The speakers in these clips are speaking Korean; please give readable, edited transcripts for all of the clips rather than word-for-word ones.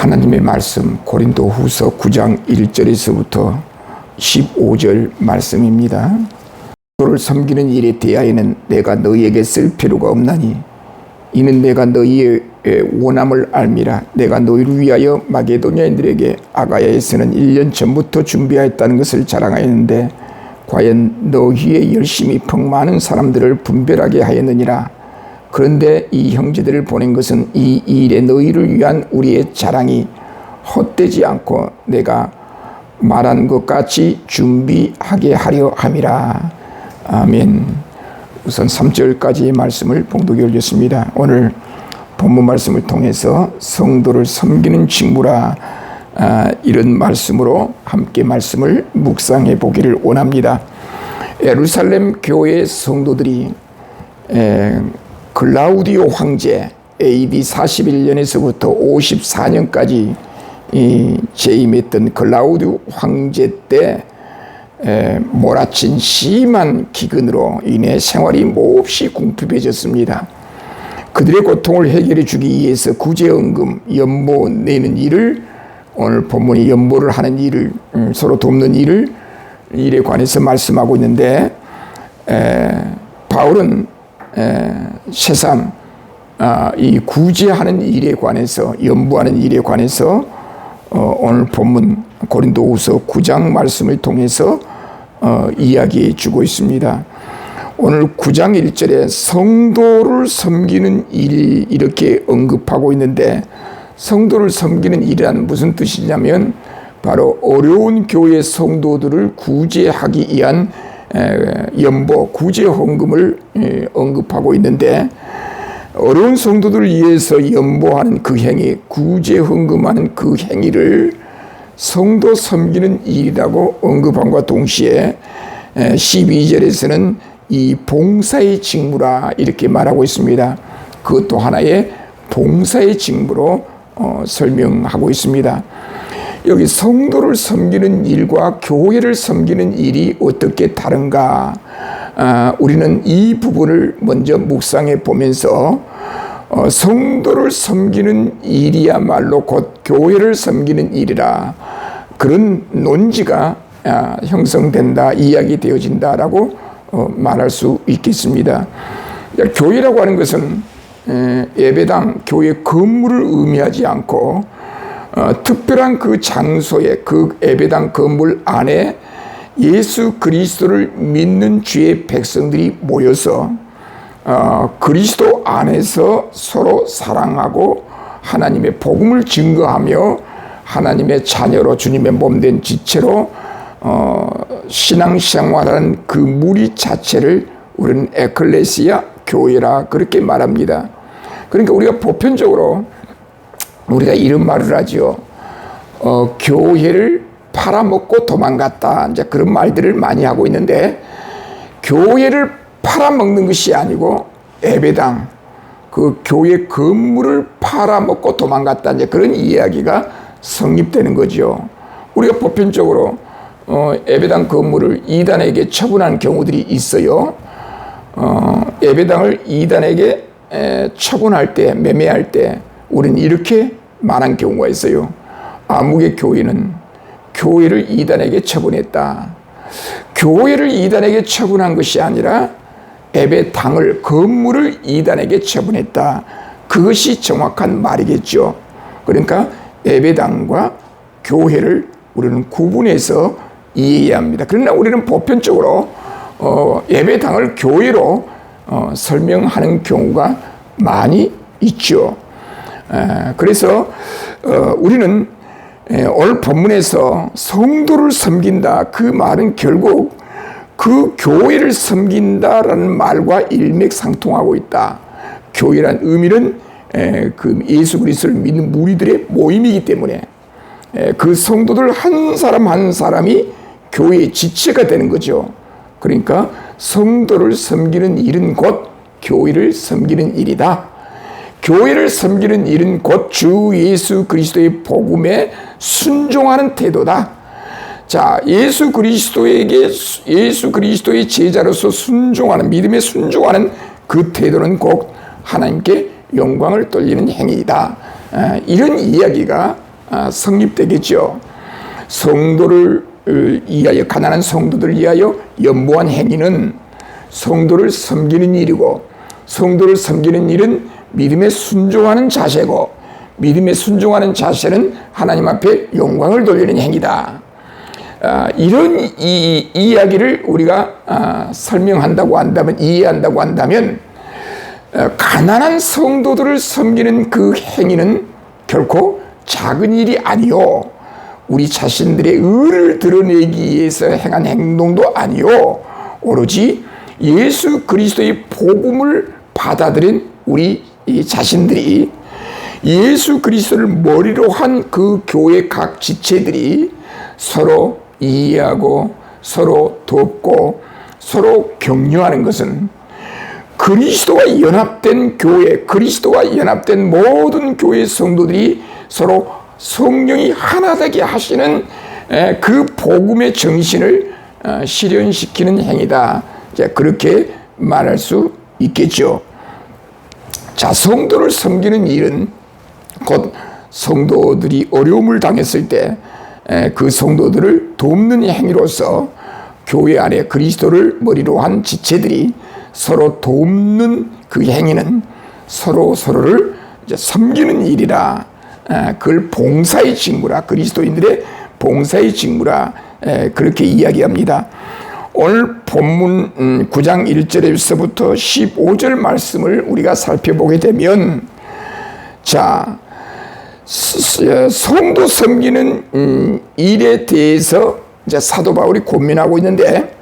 하나님의 말씀 고린도후서 9장 1절에서부터 15절 말씀입니다. 너를 섬기는 일에 대하여는 내가 너희에게 쓸 필요가 없나니 이는 내가 너희의 원함을 알미라. 내가 너희를 위하여 마게도냐인들에게 아가야에서는 1년 전부터 준비하였다는 것을 자랑하였는데 과연 너희의 열심히 풍많은 사람들을 분별하게 하였느니라. 그런데 이 형제들을 보낸 것은 이 일에 너희를 위한 우리의 자랑이 헛되지 않고 내가 말한 것 같이 준비하게 하려 함이라. 아멘. 우선 3절까지의 말씀을 봉독해 올렸습니다. 오늘 본문 말씀을 통해서 성도를 섬기는 직무라, 이런 말씀으로 함께 말씀을 묵상해 보기를 원합니다. 예루살렘 교회 성도들이 글라우디오 황제 AD 41년에서부터 54년까지 재임했던 글라우디오 황제 때 몰아친 심한 기근으로 인해 생활이 몹시 궁핍해졌습니다. 그들의 고통을 해결해 주기 위해서 구제연금, 연모 내는 일을, 오늘 본문이 연모를 하는 일을, 서로 돕는 일에 관해서 말씀하고 있는데, 바울은 새삼 이 구제하는 일에 관해서, 연모하는 일에 관해서 오늘 본문 고린도후서 9장 말씀을 통해서 이야기해 주고 있습니다. 오늘 9장 1절에 성도를 섬기는 일, 이렇게 언급하고 있는데, 성도를 섬기는 일이란 무슨 뜻이냐면 바로 어려운 교회 성도들을 구제하기 위한 연보, 구제헌금을 언급하고 있는데, 어려운 성도들을 위해서 연보하는 그 행위, 구제헌금하는 그 행위를 성도 섬기는 일이라고 언급함과 동시에 12절에서는 이 봉사의 직무라 이렇게 말하고 있습니다. 그것도 하나의 봉사의 직무로 설명하고 있습니다. 여기 성도를 섬기는 일과 교회를 섬기는 일이 어떻게 다른가? 우리는 이 부분을 먼저 묵상해 보면서 성도를 섬기는 일이야말로 곧 교회를 섬기는 일이라, 그런 논지가 형성된다, 이야기되어진다라고 말할 수 있겠습니다. 교회라고 하는 것은 예배당, 교회 건물을 의미하지 않고 특별한 그 장소에, 그 예배당 건물 안에 예수 그리스도를 믿는 주의 백성들이 모여서 그리스도 안에서 서로 사랑하고 하나님의 복음을 증거하며 하나님의 자녀로 주님의 몸된 지체로 신앙생활하는 그 무리 자체를 우리는 에클레시아, 교회라 그렇게 말합니다. 그러니까 우리가 보편적으로 우리가 이런 말을 하죠. 교회를 팔아먹고 도망갔다, 이제 그런 말들을 많이 하고 있는데, 교회를 팔아먹는 것이 아니고 예배당, 그 교회 건물을 팔아먹고 도망갔다, 이제 그런 이야기가 성립되는 거죠. 우리가 보편적으로 예배당 건물을 이단에게 처분한 경우들이 있어요. 예배당을 이단에게 처분할 때, 매매할 때 우리는 이렇게 말한 경우가 있어요. 아무개 교회는 교회를 이단에게 처분했다. 교회를 이단에게 처분한 것이 아니라 예배당을, 건물을 이단에게 처분했다. 그것이 정확한 말이겠죠. 그러니까 예배당과 교회를 우리는 구분해서 이해해야 합니다. 그러나 우리는 보편적으로 예배당을 교회로 설명하는 경우가 많이 있죠. 그래서 우리는 오늘 본문에서 성도를 섬긴다, 그 말은 결국 그 교회를 섬긴다라는 말과 일맥상통하고 있다. 교회란 의미는 그 예수 그리스도를 믿는 무리들의 모임이기 때문에 그 성도들 한 사람 한 사람이 교회의 지체가 되는 거죠. 그러니까 성도를 섬기는 일은 곧 교회를 섬기는 일이다. 교회를 섬기는 일은 곧 주 예수 그리스도의 복음에 순종하는 태도다. 자, 예수 그리스도의 제자로서 순종하는, 믿음에 순종하는 그 태도는 곧 하나님께 영광을 돌리는 행위이다. 이런 이야기가 성립되겠죠. 성도를 위하여, 가난한 성도들을 위하여 연보한 행위는 성도를 섬기는 일이고, 성도를 섬기는 일은 믿음에 순종하는 자세고, 믿음에 순종하는 자세는 하나님 앞에 영광을 돌리는 행위다. 이런 이야기를 우리가 설명한다고 한다면, 이해한다고 한다면, 가난한 성도들을 섬기는 그 행위는 결코 작은 일이 아니요, 우리 자신들의 의를 드러내기 위해서 행한 행동도 아니요, 오로지 예수 그리스도의 복음을 받아들인 우리 자신들이, 예수 그리스도를 머리로 한 그 교회 각 지체들이 서로 이해하고 서로 돕고 서로 격려하는 것은, 그리스도와 연합된 교회, 그리스도와 연합된 모든 교회 성도들이 서로 성령이 하나 되게 하시는 그 복음의 정신을 실현시키는 행위다. 그렇게 말할 수 있겠죠. 자, 성도를 섬기는 일은 곧 성도들이 어려움을 당했을 때 그 성도들을 돕는 행위로서, 교회 안에 그리스도를 머리로 한 지체들이 서로 돕는 그 행위는 서로를 섬기는 일이라, 그걸 봉사의 직무라, 그리스도인들의 봉사의 직무라, 그렇게 이야기합니다. 오늘 본문 9장 1절에서부터 15절 말씀을 우리가 살펴보게 되면, 자, 성도 섬기는 일에 대해서 이제 사도 바울이 고민하고 있는데,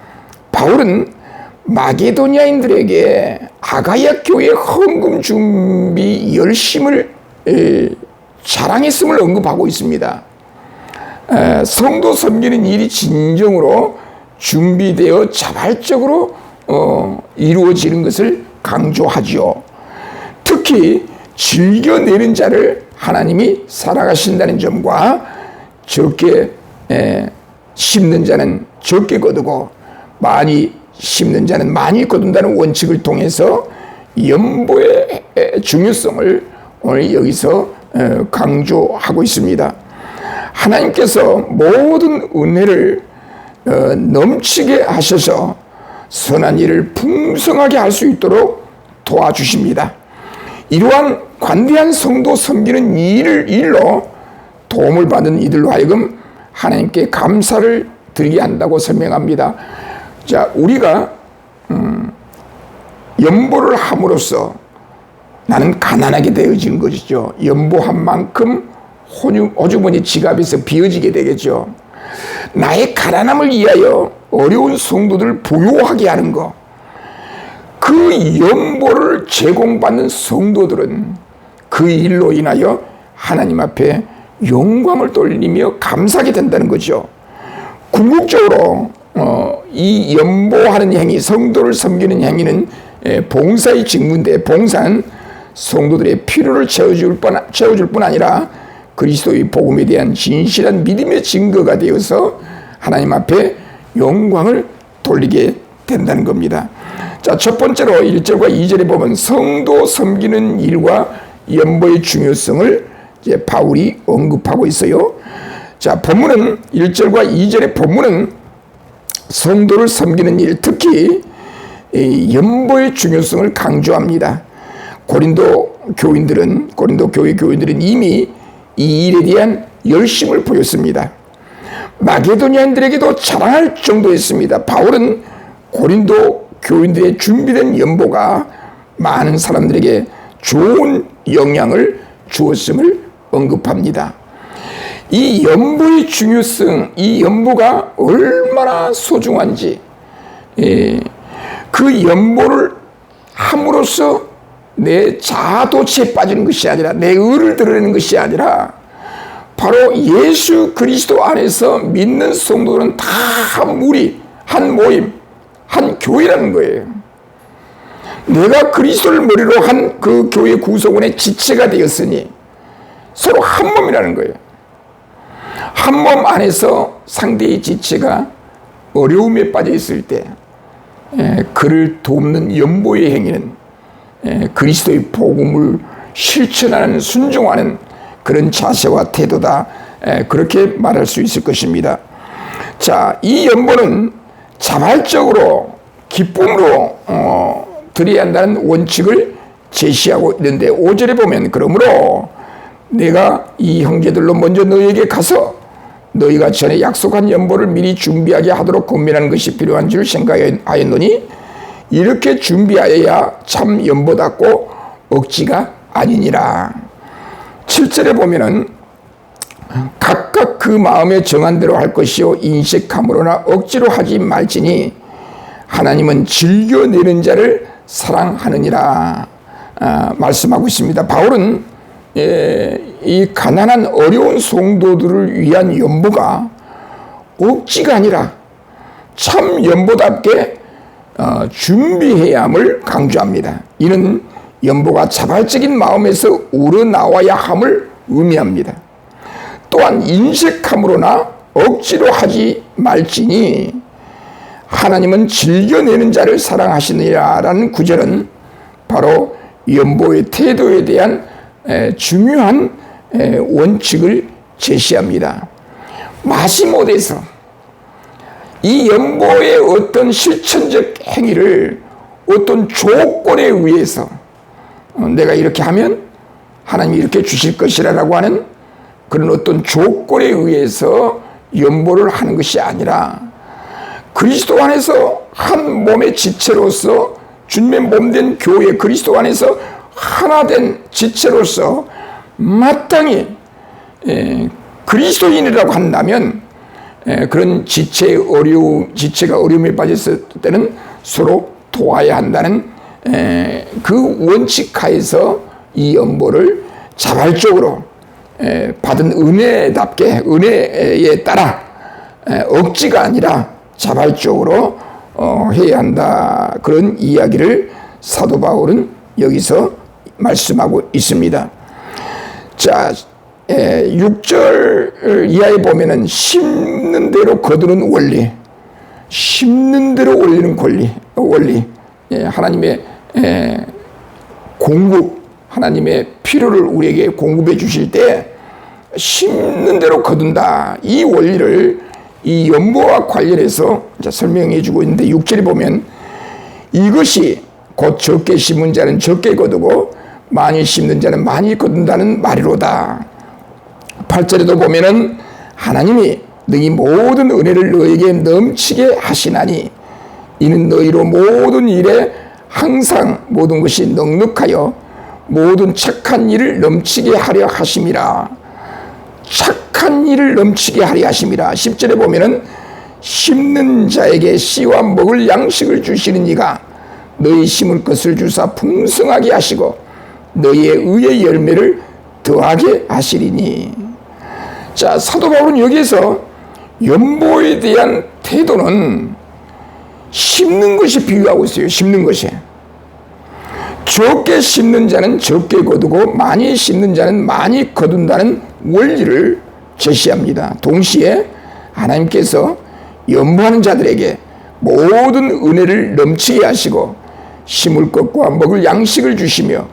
바울은 마게도니아인들에게 아가야 교회 헌금 준비 열심을 자랑했음을 언급하고 있습니다. 성도 섬기는 일이 진정으로 준비되어 자발적으로 이루어지는 것을 강조하지요. 특히 즐겨내는 자를 하나님이 사랑하신다는 점과, 적게 심는 자는 적게 거두고 많이 심는 자는 많이 거둔다는 원칙을 통해서 연보의 중요성을 오늘 여기서 강조하고 있습니다. 하나님께서 모든 은혜를 넘치게 하셔서 선한 일을 풍성하게 할 수 있도록 도와주십니다. 이러한 관대한 성도 섬기는 일로 도움을 받은 이들로 하여금 하나님께 감사를 드리게 한다고 설명합니다. 자, 우리가 연보를 함으로써 나는 가난하게 되어지는 것이죠. 연보한 만큼 호주머니 지갑에서 비어지게 되겠죠. 나의 가난함을 위하여 어려운 성도들을 부유하게 하는 것, 그 연보를 제공받는 성도들은 그 일로 인하여 하나님 앞에 영광을 돌리며 감사하게 된다는 거죠. 궁극적으로 이 연보하는 행위, 성도를 섬기는 행위는 봉사의 직무인데, 봉사는 성도들의 필요를 채워줄 뿐 아니라 그리스도의 복음에 대한 진실한 믿음의 증거가 되어서 하나님 앞에 영광을 돌리게 된다는 겁니다. 자, 첫 번째로 1절과 2절에 보면 성도 섬기는 일과 연보의 중요성을 이제 바울이 언급하고 있어요. 자, 본문은 1절과 2절의 본문은 성도를 섬기는 일, 특히 연보의 중요성을 강조합니다. 고린도 교회 교인들은 이미 이 일에 대한 열심을 보였습니다. 마게도니아인들에게도 자랑할 정도였습니다. 바울은 고린도 교인들의 준비된 연보가 많은 사람들에게 좋은 영향을 주었음을 언급합니다. 이 연보의 중요성, 이 연보가 얼마나 소중한지, 그 연보를 함으로써 내 자아도취에 빠지는 것이 아니라, 내 의를 드러내는 것이 아니라, 바로 예수 그리스도 안에서 믿는 성도들은 다 무리, 한 모임, 한 교회라는 거예요. 내가 그리스도를 머리로 한 그 교회 구성원의 지체가 되었으니 서로 한 몸이라는 거예요. 한 몸 안에서 상대의 지체가 어려움에 빠져 있을 때 그를 돕는 연보의 행위는 그리스도의 복음을 실천하는, 순종하는 그런 자세와 태도다. 그렇게 말할 수 있을 것입니다. 자, 이 연보는 자발적으로 기쁨으로 드려야 한다는 원칙을 제시하고 있는데 5절에 보면 그러므로 내가 이 형제들로 먼저 너희에게 가서 너희가 전에 약속한 연보를 미리 준비하게 하도록 권면하는 것이 필요한 줄 생각하였노니 이렇게 준비하여야 참 연보답고 억지가 아니니라. 7절에 보면은 각각 그 마음에 정한 대로 할 것이요 인색함으로나 억지로 하지 말지니 하나님은 즐겨내는 자를 사랑하느니라 말씀하고 있습니다. 바울은 이 가난한 어려운 성도들을 위한 연보가 억지가 아니라 참 연보답게 준비해야 함을 강조합니다. 이는 연보가 자발적인 마음에서 우러나와야 함을 의미합니다. 또한 인색함으로나 억지로 하지 말지니 하나님은 즐겨내는 자를 사랑하시느라라는 구절은 바로 연보의 태도에 대한 중요한 원칙을 제시합니다. 마지못해서 이 연보의 어떤 실천적 행위를 어떤 조건에 의해서 내가 이렇게 하면 하나님이 이렇게 주실 것이라고 하는 그런 어떤 조건에 의해서 연보를 하는 것이 아니라 그리스도 안에서 한 몸의 지체로서 주님의 몸된 교회 그리스도 안에서 하나 된 지체로서 마땅히 그리스도인이라고 한다면 그런 지체가 어려움에 빠졌을 때는 서로 도와야 한다는 그 원칙 하에서 이 연보를 자발적으로 받은 은혜답게 은혜에 따라 억지가 아니라 자발적으로 해야 한다. 그런 이야기를 사도 바울은 여기서 말씀하고 있습니다. 자, 6절 이하에 보면은 심는 대로 거두는 원리, 심는 대로 올리는 원리, 하나님의 공급, 하나님의 필요를 우리에게 공급해 주실 때 심는 대로 거둔다. 이 원리를 이 연보와 관련해서 설명해 주고 있는데 6절에 보면 이것이 곧 적게 심은 자는 적게 거두고 많이 심는 자는 많이 거둔다는 말이로다. 8절에도 보면은 하나님이 너희 모든 은혜를 너에게 넘치게 하시나니 이는 너희로 모든 일에 항상 모든 것이 넉넉하여 모든 착한 일을 넘치게 하려 하심이라. 착한 일을 넘치게 하려 하심이라. 10절에 보면은 심는 자에게 씨와 먹을 양식을 주시는 이가 너희 심을 것을 주사 풍성하게 하시고 너희의 의의 열매를 더하게 하시리니. 자, 사도 바울은 여기에서 연보에 대한 태도는 심는 것이 비유하고 있어요. 심는 것이. 적게 심는 자는 적게 거두고 많이 심는 자는 많이 거둔다는 원리를 제시합니다. 동시에 하나님께서 연보하는 자들에게 모든 은혜를 넘치게 하시고 심을 것과 먹을 양식을 주시며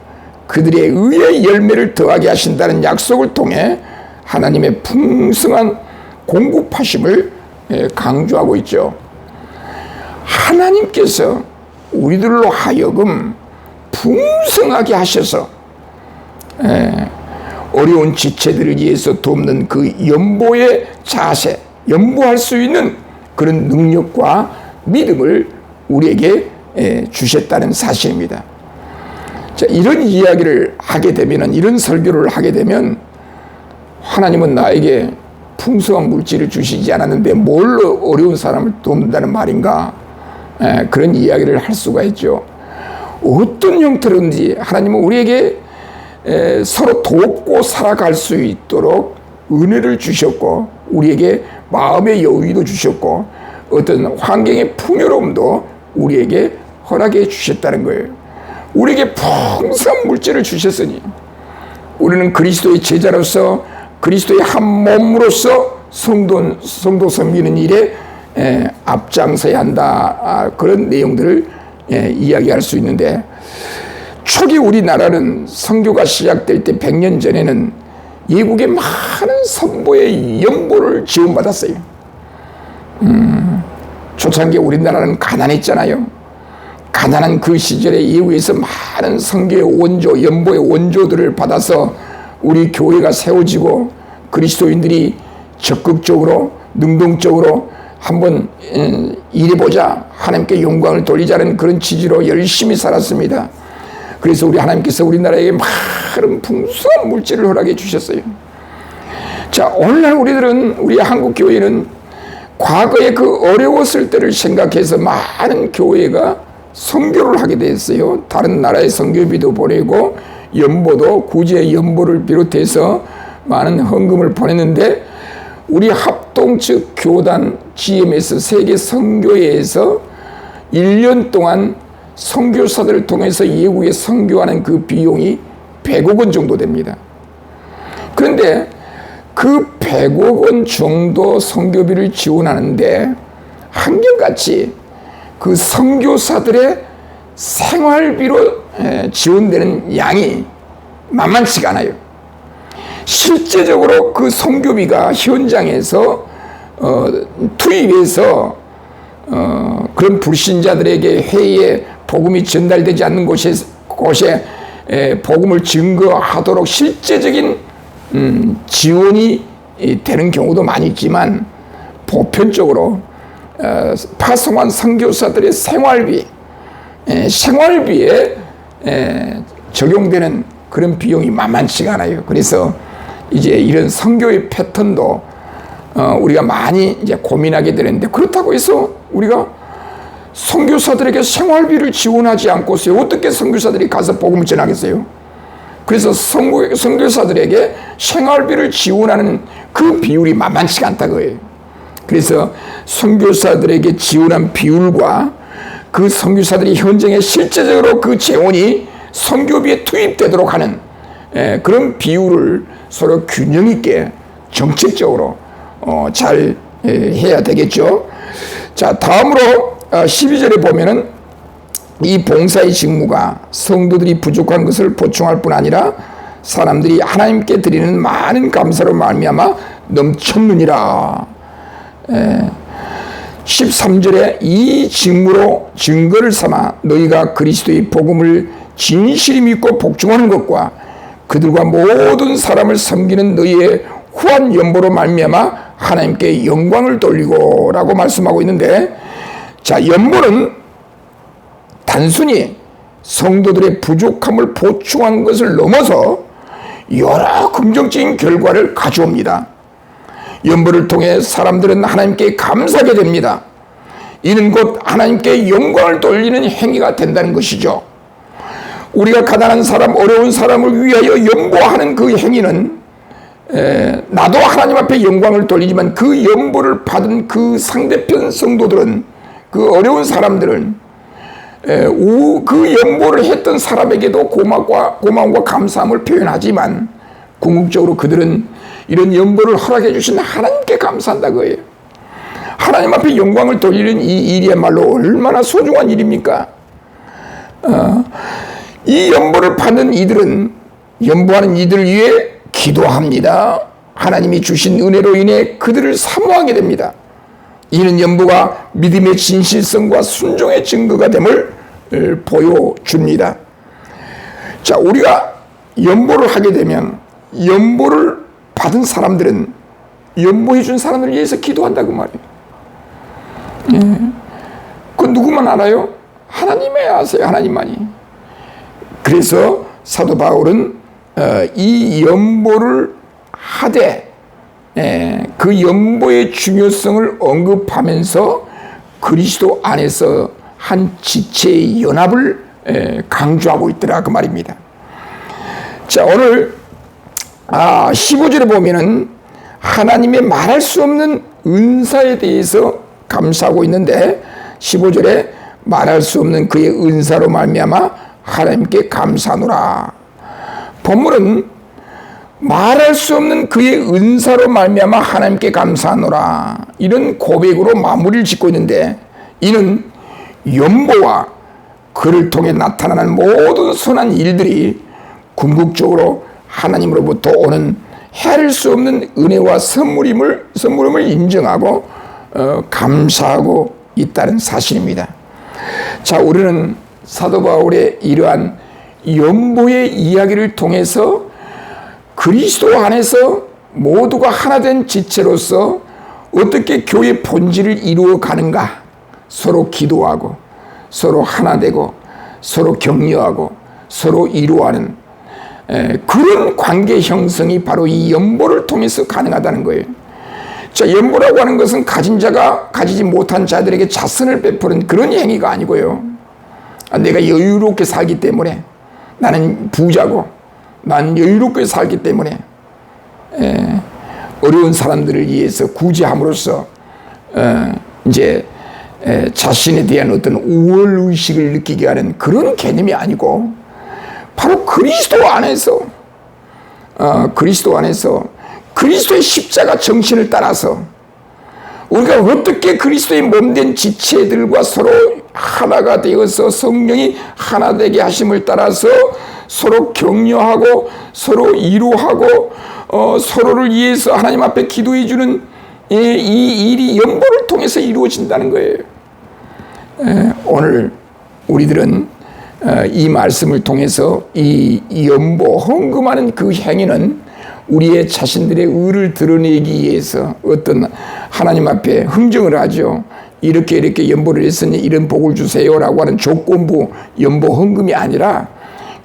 그들의 의의 열매를 더하게 하신다는 약속을 통해 하나님의 풍성한 공급하심을 강조하고 있죠. 하나님께서 우리들로 하여금 풍성하게 하셔서 어려운 지체들을 위해서 돕는 그 연보의 자세, 연보할 수 있는 그런 능력과 믿음을 우리에게 주셨다는 사실입니다. 자, 이런 이야기를 하게 되면, 이런 설교를 하게 되면 하나님은 나에게 풍성한 물질을 주시지 않았는데 뭘로 어려운 사람을 돕는다는 말인가? 그런 이야기를 할 수가 있죠. 어떤 형태로든지 하나님은 우리에게 서로 돕고 살아갈 수 있도록 은혜를 주셨고 우리에게 마음의 여유도 주셨고 어떤 환경의 풍요로움도 우리에게 허락해 주셨다는 거예요. 우리에게 풍성한 물질을 주셨으니 우리는 그리스도의 제자로서 그리스도의 한 몸으로서 성도 섬기는 일에 앞장서야 한다. 그런 내용들을 이야기할 수 있는데 초기 우리나라는 선교가 시작될 때 100년 전에는 예국의 많은 선보의 연보를 지원받았어요. 초창기 우리나라는 가난했잖아요. 가난한 그 시절에 예국에서 많은 선교의 원조, 연보의 원조들을 받아서 우리 교회가 세워지고 그리스도인들이 적극적으로 능동적으로 한번 일해보자, 하나님께 영광을 돌리자는 그런 취지로 열심히 살았습니다. 그래서 우리 하나님께서 우리나라에게 많은 풍성한 물질을 허락해 주셨어요. 자, 오늘날 우리 한국 교회는 과거에 그 어려웠을 때를 생각해서 많은 교회가 선교를 하게 됐어요. 다른 나라에 선교비도 보내고 연보도 구제 연보를 비롯해서 많은 헌금을 보냈는데, 우리 합동 즉 교단 GMS 세계 선교회에서 1년 동안 선교사들을 통해서 예국에 선교하는 그 비용이 100억 원 정도 됩니다. 그런데 그 100억 원 정도 선교비를 지원하는데 한결같이 그 선교사들의 생활비로 지원되는 양이 만만치가 않아요. 실제적으로 그 선교비가 현장에서 투입해서 그런 불신자들에게 회의에 복음이 전달되지 않는 곳에 복음을 증거하도록 실제적인 지원이 되는 경우도 많이 있지만, 보편적으로 파송한 선교사들의 생활비에 적용되는 그런 비용이 만만치가 않아요. 그래서 이제 이런 선교의 패턴도 우리가 많이 이제 고민하게 되는데, 그렇다고 해서 우리가 선교사들에게 생활비를 지원하지 않고서 어떻게 선교사들이 가서 복음을 전하겠어요? 그래서 선교사들에게 생활비를 지원하는 그 비율이 만만치가 않다고요. 그래서 선교사들에게 지원한 비율과 그 선교사들이 현장에 실제적으로 그 재원이 선교비에 투입되도록 하는 그런 비율을 서로 균형 있게 정책적으로 잘 해야 되겠죠. 자, 다음으로 12절에 보면은 이 봉사의 직무가 성도들이 부족한 것을 보충할 뿐 아니라 사람들이 하나님께 드리는 많은 감사로 말미암아 넘쳤느니라. 13절에 이 직무로 증거를 삼아 너희가 그리스도의 복음을 진실히 믿고 복종하는 것과 그들과 모든 사람을 섬기는 너희의 후한 연보로 말미암아 하나님께 영광을 돌리고 라고 말씀하고 있는데, 자, 연보는 단순히 성도들의 부족함을 보충한 것을 넘어서 여러 긍정적인 결과를 가져옵니다. 연보를 통해 사람들은 하나님께 감사하게 됩니다. 이는 곧 하나님께 영광을 돌리는 행위가 된다는 것이죠. 우리가 가난한 사람, 어려운 사람을 위하여 연보하는 그 행위는 나도 하나님 앞에 영광을 돌리지만 그 연보를 받은 그 상대편 성도들은, 그 어려운 사람들은 그 연보를 했던 사람에게도 고마움과 감사함을 표현하지만 궁극적으로 그들은 이런 연보를 허락해 주신 하나님께 감사한다고 해요. 하나님 앞에 영광을 돌리는 이 일이야말로 얼마나 소중한 일입니까? 이 연보를 받는 이들은 연보하는 이들을 위해 기도합니다. 하나님이 주신 은혜로 인해 그들을 사모하게 됩니다. 이는 연보가 믿음의 진실성과 순종의 증거가 됨을 보여줍니다. 자, 우리가 연보를 하게 되면 연보를 받은 사람들은 연보해 준 사람들을 위해서 기도한다고 말이에요. 그 누구만 알아요? 하나님이 아세요. 하나님만이. 그래서 사도 바울은 이 연보를 하되 그 연보의 중요성을 언급하면서 그리스도 안에서 한 지체의 연합을 강조하고 있더라 그 말입니다. 자, 오늘 15절에 보면은 하나님의 말할 수 없는 은사에 대해서 감사하고 있는데, 15절에 말할 수 없는 그의 은사로 말미암아 하나님께 감사하노라. 본문은 말할 수 없는 그의 은사로 말미암아 하나님께 감사하노라, 이런 고백으로 마무리를 짓고 있는데, 이는 연보와 그를 통해 나타나는 모든 선한 일들이 궁극적으로 하나님으로부터 오는 헤아릴 수 없는 은혜와 선물임을 인정하고 감사하고 있다는 사실입니다. 자, 우리는 사도 바울의 이러한 연보의 이야기를 통해서 그리스도 안에서 모두가 하나된 지체로서 어떻게 교회의 본질을 이루어 가는가, 서로 기도하고 서로 하나 되고 서로 격려하고 서로 이루어하는 그런 관계 형성이 바로 이 연보를 통해서 가능하다는 거예요. 자, 연보라고 하는 것은 가진 자가 가지지 못한 자들에게 자선을 베푸는 그런 행위가 아니고요. 내가 여유롭게 살기 때문에, 나는 부자고 난 여유롭게 살기 때문에 어려운 사람들을 위해서 구제함으로써 이제 자신에 대한 어떤 우월의식을 느끼게 하는 그런 개념이 아니고, 바로 그리스도 안에서 그리스도의 십자가 정신을 따라서 우리가 어떻게 그리스도의 몸된 지체들과 서로 하나가 되어서 성령이 하나 되게 하심을 따라서 서로 격려하고 서로 이루하고 서로를 위해서 하나님 앞에 기도해 주는 이 일이 연보를 통해서 이루어진다는 거예요. 오늘 우리들은 이 말씀을 통해서 이 연보, 헌금하는 그 행위는 우리의 자신들의 의를 드러내기 위해서 어떤 하나님 앞에 흥정을 하죠. 이렇게 연보를 했으니 이런 복을 주세요라고 하는 조건부 연보 헌금이 아니라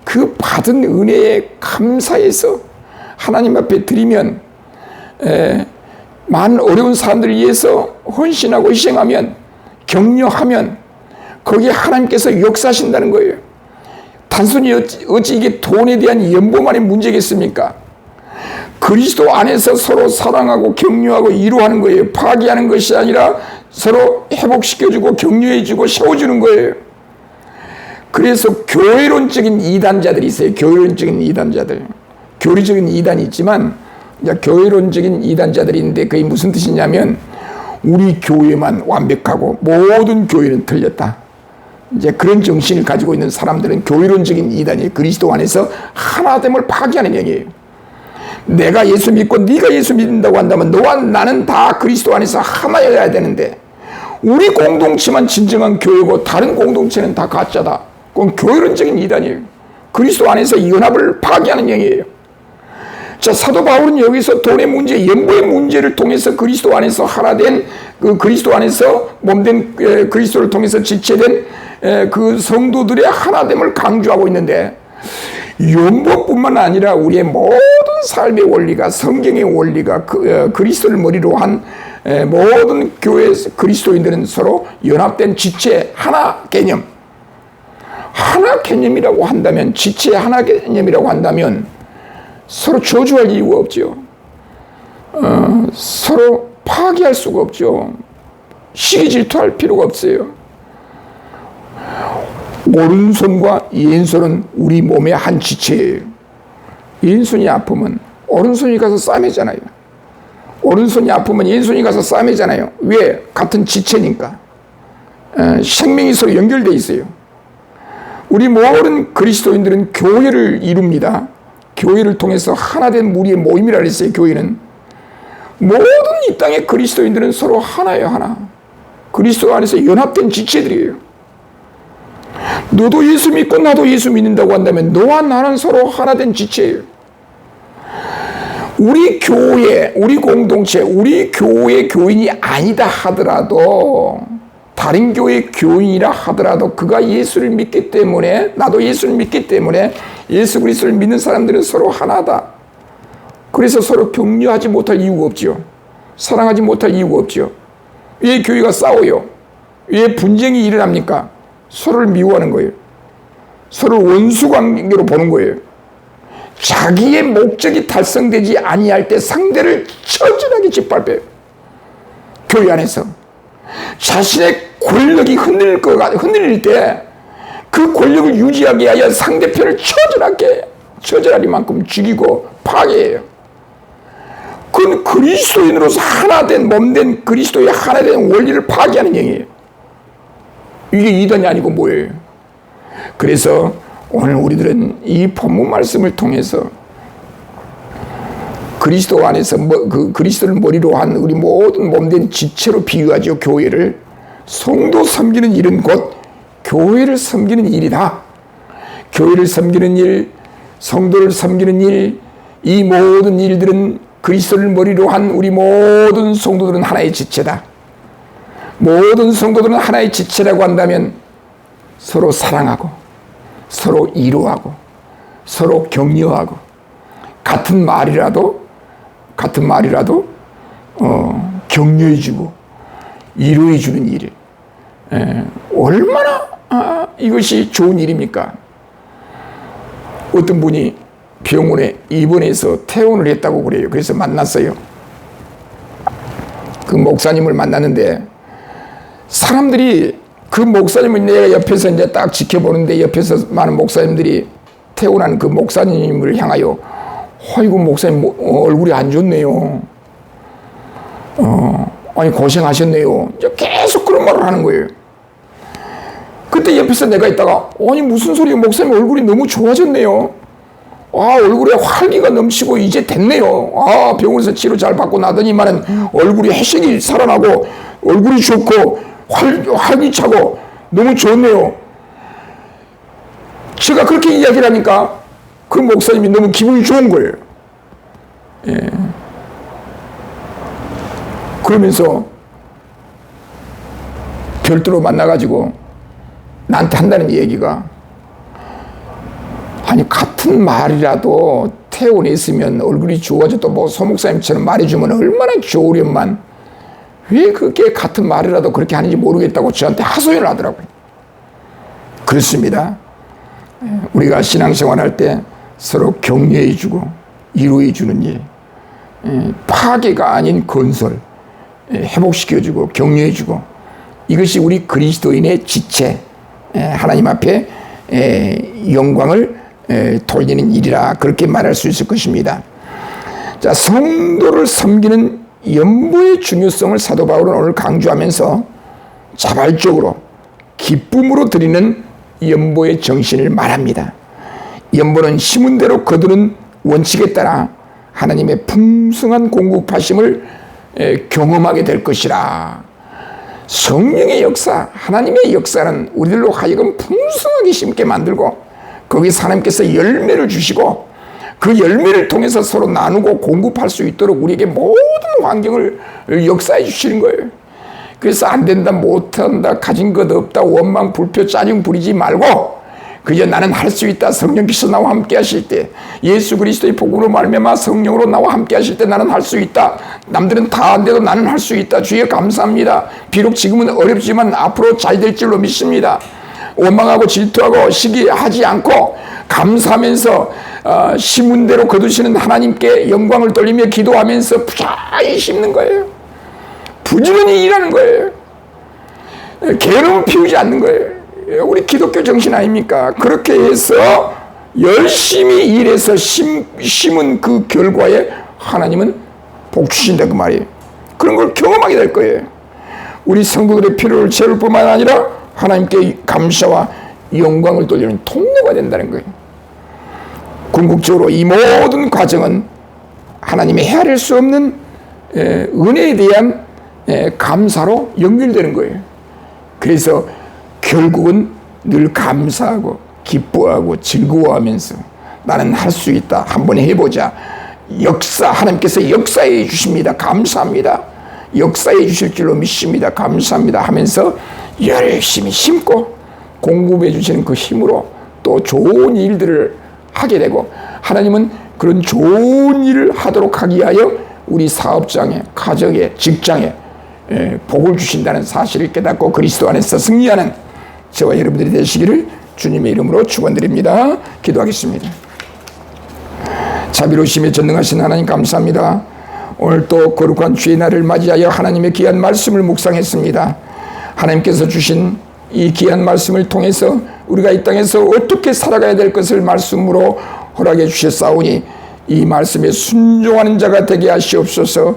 그 받은 은혜에 감사해서 하나님 앞에 드리면, 많은 어려운 사람들을 위해서 헌신하고 희생하면, 격려하면 거기에 하나님께서 역사하신다는 거예요. 단순히 어찌 이게 돈에 대한 연보만의 문제겠습니까? 그리스도 안에서 서로 사랑하고 격려하고 이루하는 거예요. 파괴하는 것이 아니라 서로 회복시켜주고 격려해주고 세워주는 거예요. 그래서 교회론적인 이단자들이 있어요. 교회론적인 이단자들. 교리적인 이단이 있지만 교회론적인 이단자들이 있는데, 그게 무슨 뜻이냐면 우리 교회만 완벽하고 모든 교회는 틀렸다. 이제 그런 정신을 가지고 있는 사람들은 교회론적인 이단이에요. 그리스도 안에서 하나됨을 파괴하는 행위예요. 내가 예수 믿고 네가 예수 믿는다고 한다면 너와 나는 다 그리스도 안에서 하나여야 되는데, 우리 공동체만 진정한 교회고 다른 공동체는 다 가짜다. 그건 교회론적인 이단이에요. 그리스도 안에서 연합을 파괴하는 행위예요. 자, 사도 바울은 여기서 돈의 문제, 연보의 문제를 통해서 그리스도 안에서 하나된 그 그리스도 안에서 몸된 그리스도를 통해서 지체된 그 성도들의 하나됨을 강조하고 있는데, 연보뿐만 아니라 우리의 모든 삶의 원리가, 성경의 원리가 그리스도를 머리로 한 모든 교회 그리스도인들은 서로 연합된 지체 하나 개념, 하나 개념이라고 한다면, 지체 하나 개념이라고 한다면 서로 저주할 이유가 없죠. 서로 파괴할 수가 없죠. 시기 질투할 필요가 없어요. 오른손과 왼손은 우리 몸의 한 지체예요. 왼손이 아프면 오른손이 가서 싸매잖아요. 오른손이 아프면 왼손이 가서 싸매잖아요. 왜? 같은 지체니까. 생명이 서로 연결되어 있어요. 우리 모든 그리스도인들은 교회를 이룹니다. 교회를 통해서 하나된 무리의 모임이라 그랬어요. 교회는 모든 이 땅의 그리스도인들은 서로 하나예요. 하나. 그리스도 안에서 연합된 지체들이에요. 너도 예수 믿고 나도 예수 믿는다고 한다면 너와 나는 서로 하나된 지체예요. 우리 교회, 우리 공동체, 우리 교회 교인이 아니다 하더라도, 다른 교회 교인이라 하더라도 그가 예수를 믿기 때문에, 나도 예수를 믿기 때문에 예수 그리스도를 믿는 사람들은 서로 하나다. 그래서 서로 격려하지 못할 이유가 없죠. 사랑하지 못할 이유가 없죠. 왜 교회가 싸워요? 왜 분쟁이 일어납니까? 서로를 미워하는 거예요. 서로 원수 관계로 보는 거예요. 자기의 목적이 달성되지 아니할 때 상대를 처절하게 짓밟아요. 교회 안에서 자신의 권력이 흔들릴 때 그 권력을 유지하기 위하여 상대편을 처절하리만큼 죽이고 파괴해요. 그건 그리스도인으로서 하나된 몸된 그리스도의 하나된 원리를 파괴하는 행위예요. 이게 이단이 아니고 뭐예요? 그래서 오늘 우리들은 이 본문 말씀을 통해서 그리스도 안에서 그 그리스도를 머리로 한 우리 모든 몸된 지체로 비유하죠. 교회를. 성도 섬기는 일은 곧 교회를 섬기는 일이다. 교회를 섬기는 일, 성도를 섬기는 일, 이 모든 일들은 그리스도를 머리로 한 우리 모든 성도들은 하나의 지체다. 모든 성도들은 하나의 지체라고 한다면 서로 사랑하고 서로 이루하고 서로 격려하고 같은 말이라도 격려해주고 이루어주는 일, 얼마나 이것이 좋은 일입니까? 어떤 분이 병원에 입원해서 퇴원을 했다고 그래요. 그래서 만났어요. 그 목사님을 만났는데 사람들이 그 목사님을 내가 옆에서 이제 딱 지켜보는데 옆에서 많은 목사님들이 퇴원한 그 목사님을 향하여 아이고 목사님 얼굴이 안 좋네요. 아니 고생하셨네요. 계속 그런 말을 하는 거예요. 그때 옆에서 내가 있다가 아니 무슨 소리예요? 목사님 얼굴이 너무 좋아졌네요. 얼굴에 활기가 넘치고 이제 됐네요. 병원에서 치료 잘 받고 나더니만은 얼굴이 회색이 살아나고 얼굴이 좋고 활기차고 너무 좋네요. 제가 그렇게 이야기를 하니까 그 목사님이 너무 기분이 좋은 거예요. 예. 그러면서 별도로 만나가지고 나한테 한다는 얘기가 아니 같은 말이라도 퇴원했으면 얼굴이 좋아져도 뭐 소목사님처럼 말해주면 얼마나 좋으련만 왜 그게 같은 말이라도 그렇게 하는지 모르겠다고 저한테 하소연을 하더라고요. 그렇습니다. 우리가 신앙생활할 때 서로 격려해주고 이루어주는 일, 파괴가 아닌 건설, 회복시켜주고 격려해주고 이것이 우리 그리스도인의 지체, 하나님 앞에 영광을 돌리는 일이라 그렇게 말할 수 있을 것입니다. 자, 성도를 섬기는 연보의 중요성을 사도 바울은 오늘 강조하면서 자발적으로 기쁨으로 드리는 연보의 정신을 말합니다. 연보는 심은 대로 거두는 원칙에 따라 하나님의 풍성한 공급하심을 경험하게 될 것이라. 성령의 역사, 하나님의 역사는 우리들로 하여금 풍성하게 심게 만들고 거기서 하나님께서 열매를 주시고 그 열매를 통해서 서로 나누고 공급할 수 있도록 우리에게 모든 환경을 역사해 주시는 거예요. 그래서 안 된다, 못한다, 가진 것 없다, 원망, 불표, 짜증 부리지 말고 그저 나는 할 수 있다. 성령께서 나와 함께 하실 때, 예수 그리스도의 복음으로 말미암아 성령으로 나와 함께 하실 때 나는 할 수 있다. 남들은 다 안 돼도 나는 할 수 있다. 주여 감사합니다. 비록 지금은 어렵지만 앞으로 잘 될 줄로 믿습니다. 원망하고 질투하고 시기하지 않고 감사하면서 심은 대로 거두시는 하나님께 영광을 돌리며 기도하면서 부지런히 심는 거예요. 부지런히 일하는 거예요. 게으름을 피우지 않는 거예요. 우리 기독교 정신 아닙니까? 그렇게 해서 열심히 일해서 심은 그 결과에 하나님은 복 주신다 그 말이에요. 그런 걸 경험하게 될 거예요. 우리 성도들의 필요를 채울 뿐만 아니라 하나님께 감사와 영광을 돌리는 통로가 된다는 거예요. 궁극적으로 이 모든 과정은 하나님의 헤아릴 수 없는 은혜에 대한 감사로 연결되는 거예요. 그래서 결국은 늘 감사하고 기뻐하고 즐거워하면서 나는 할 수 있다. 한번 해보자. 하나님께서 역사해 주십니다. 감사합니다. 역사해 주실 줄로 믿습니다. 감사합니다. 하면서 열심히 심고 공급해 주시는 그 힘으로 또 좋은 일들을 하게 되고 하나님은 그런 좋은 일을 하도록 하기 위하여 우리 사업장에, 가정에, 직장에 복을 주신다는 사실을 깨닫고 그리스도 안에서 승리하는 저와 여러분들이 되시기를 주님의 이름으로 축원드립니다. 기도하겠습니다. 자비로우심에 전능하신 하나님 감사합니다. 오늘 또 거룩한 주의 날을 맞이하여 하나님의 귀한 말씀을 묵상했습니다. 하나님께서 주신 이 귀한 말씀을 통해서 우리가 이 땅에서 어떻게 살아가야 될 것을 말씀으로 허락해 주셨사오니 이 말씀에 순종하는 자가 되게 하시옵소서.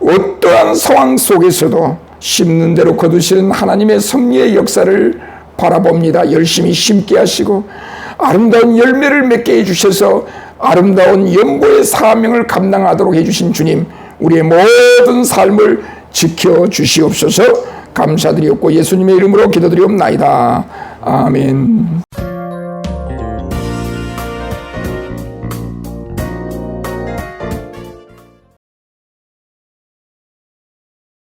어떠한 상황 속에서도 심는 대로 거두시는 하나님의 섭리의 역사를 바라봅니다. 열심히 심게 하시고 아름다운 열매를 맺게 해주셔서 아름다운 연보의 사명을 감당하도록 해주신 주님, 우리의 모든 삶을 지켜주시옵소서. 감사드리옵고 예수님의 이름으로 기도드리옵나이다. 아멘.